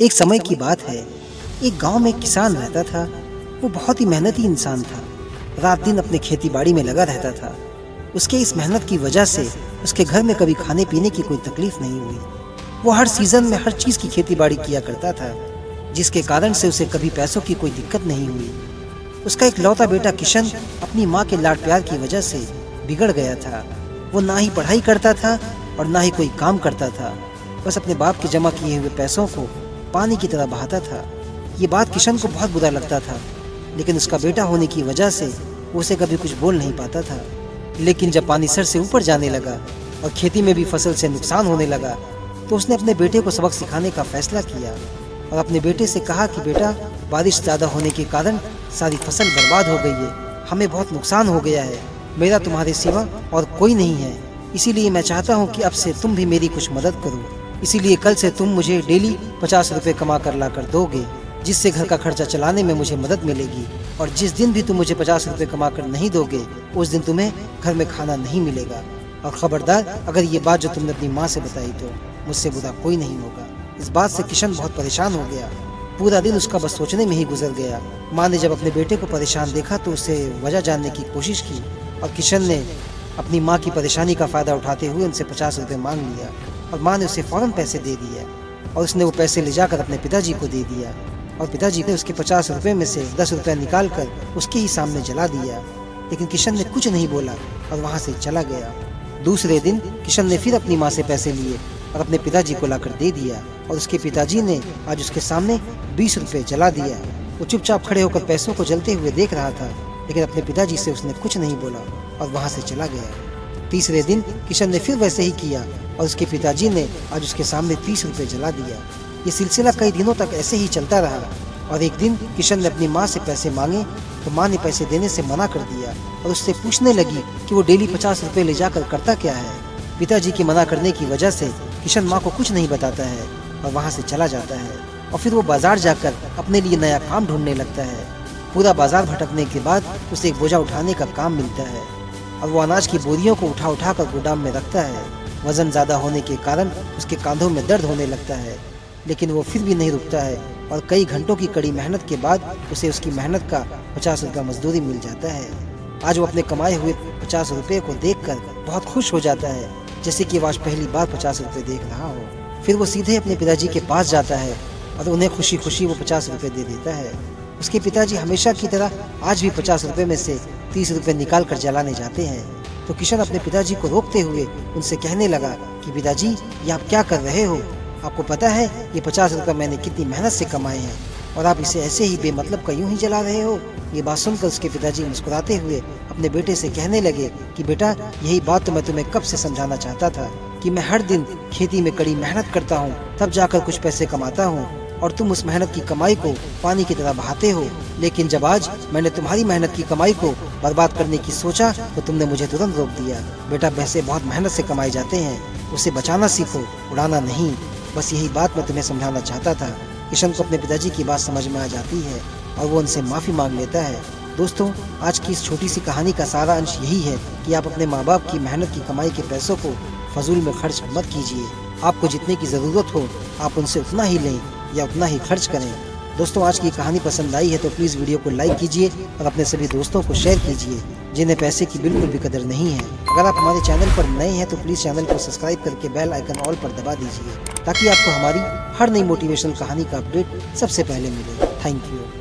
एक समय की बात है, एक गांव में एक किसान रहता था। वो बहुत ही मेहनती इंसान था। रात दिन अपने खेती बाड़ी में लगा रहता था। उसके इस मेहनत की वजह से उसके घर में कभी खाने पीने की कोई तकलीफ नहीं हुई। वो हर सीजन में हर चीज़ की खेती बाड़ी किया करता था, जिसके कारण से उसे कभी पैसों की कोई दिक्कत नहीं हुई। उसका एक लौता बेटा किशन अपनी माँ के लाड प्यार की वजह से बिगड़ गया था। वो ना ही पढ़ाई करता था और ना ही कोई काम करता था, बस अपने बाप के जमा किए हुए पैसों को पानी की तरह बहाता था। ये बात किशन को बहुत बुरा लगता था, लेकिन उसका बेटा होने की वजह से वो उसे कभी कुछ बोल नहीं पाता था। लेकिन जब पानी सर से ऊपर जाने लगा और खेती में भी फसल से नुकसान होने लगा, तो उसने अपने बेटे को सबक सिखाने का फैसला किया और अपने बेटे से कहा कि बेटा, बारिश ज़्यादा होने के कारण सारी फसल बर्बाद हो गई है, हमें बहुत नुकसान हो गया है। मेरा तुम्हारे सिवा और कोई नहीं है, इसीलिए मैं चाहता हूँ कि अब से तुम भी मेरी कुछ मदद करो। इसीलिए कल से तुम मुझे डेली 50 रुपये कमा कर ला कर दोगे, जिससे घर का खर्चा चलाने में मुझे मदद मिलेगी। और जिस दिन भी तुम मुझे 50 रुपये कमा कर नहीं दोगे, उस दिन तुम्हें घर में खाना नहीं मिलेगा। और खबरदार, अगर ये बात जो तुमने अपनी माँ से बताई तो मुझसे बुरा कोई नहीं होगा। इस बात से किशन बहुत परेशान हो गया। पूरा दिन उसका बस सोचने में ही गुजर गया। माँ ने जब अपने बेटे को परेशान देखा तो उससे वजह जानने की कोशिश की और किशन ने अपनी माँ की परेशानी का फ़ायदा उठाते हुए उनसे 50 रुपये मांग लिया और माँ ने उसे फ़ौरन पैसे दे दिए और उसने वो पैसे ले जाकर अपने पिताजी को दे दिया और पिताजी ने उसके 50 रुपये में से 10 रुपये निकाल कर उसके ही सामने जला दिया। लेकिन किशन ने कुछ नहीं बोला और वहाँ से चला गया। दूसरे दिन किशन ने फिर अपनी माँ से पैसे लिए और अपने पिताजी को लाकर दे दिया और उसके पिताजी ने आज उसके सामने 20 रुपये जला दिया। वो चुपचाप खड़े होकर पैसों को जलते हुए देख रहा था, लेकिन अपने पिताजी से उसने कुछ नहीं बोला और वहाँ से चला गया। तीसरे दिन किशन ने फिर वैसे ही किया और उसके पिताजी ने आज उसके सामने 30 रुपये जला दिया। ये सिलसिला कई दिनों तक ऐसे ही चलता रहा और एक दिन किशन ने अपनी माँ से पैसे मांगे तो माँ ने पैसे देने से मना कर दिया और उससे पूछने लगी कि वो डेली 50 रुपये ले जाकर करता क्या है। पिताजी की मना करने की वजह से किशन माँ को कुछ नहीं बताता है और वहाँ से चला जाता है और फिर वो बाजार जाकर अपने लिए नया काम ढूंढने लगता है। पूरा बाजार भटकने के बाद उसे एक बोझा उठाने का काम मिलता है और वो अनाज की बोरियों को उठा उठा कर गोदाम में रखता है। वजन ज़्यादा होने के कारण उसके कांधों में दर्द होने लगता है, लेकिन वो फिर भी नहीं रुकता है और कई घंटों की कड़ी मेहनत के बाद उसे उसकी मेहनत का 50 रुपया मजदूरी मिल जाता है। आज वो अपने कमाए हुए 50 रुपये को देखकर बहुत खुश हो जाता है, जैसे कि वो आज पहली बार 50 रुपये देख रहा हो। फिर वो सीधे अपने पिताजी के पास जाता है और उन्हें खुशी खुशी वो 50 रुपये दे देता है। उसके पिताजी हमेशा की तरह आज भी 50 रुपये में से 30 रुपये निकाल कर जलाने जाते हैं। तो किशन अपने पिताजी को रोकते हुए उनसे कहने लगा कि पिताजी, ये आप क्या कर रहे हो? आपको पता है ये 50 रुपये मैंने कितनी मेहनत से कमाए हैं और आप इसे ऐसे ही बेमतलब का यूं ही जला रहे हो। ये बात सुनकर उसके पिताजी मुस्कुराते हुए अपने बेटे से कहने लगे कि बेटा, यही बात तो मैं तुम्हें कब से समझाना चाहता था कि मैं हर दिन खेती में कड़ी मेहनत करता हूँ, तब जाकर कुछ पैसे कमाता हूँ और तुम उस मेहनत की कमाई को पानी की तरह बहाते हो। लेकिन जब आज मैंने तुम्हारी मेहनत की कमाई को बर्बाद करने की सोचा तो तुमने मुझे तुरंत रोक दिया। बेटा, पैसे बहुत मेहनत से कमाए जाते हैं, उसे बचाना सीखो, उड़ाना नहीं। बस यही बात मैं तुम्हें समझाना चाहता था। किशन को अपने पिताजी की बात समझ में आ जाती है और वो उनसे माफ़ी मांग लेता है। दोस्तों, आज की इस छोटी सी कहानी का सारा अंश यही है कि आप अपने माँ बाप की मेहनत की कमाई के पैसों को फजूल में खर्च मत कीजिए। आपको जितने की ज़रूरत हो आप उनसे उतना ही लें या उतना ही खर्च करें। दोस्तों, आज की कहानी पसंद आई है तो प्लीज़ वीडियो को लाइक कीजिए और अपने सभी दोस्तों को शेयर कीजिए जिन्हें पैसे की बिल्कुल भी कदर नहीं है। अगर आप हमारे चैनल पर नए हैं तो प्लीज़ चैनल को सब्सक्राइब करके बेल आइकन ऑल पर दबा दीजिए ताकि आपको हमारी हर नई मोटिवेशनल कहानी का अपडेट सबसे पहले मिले। Thank you.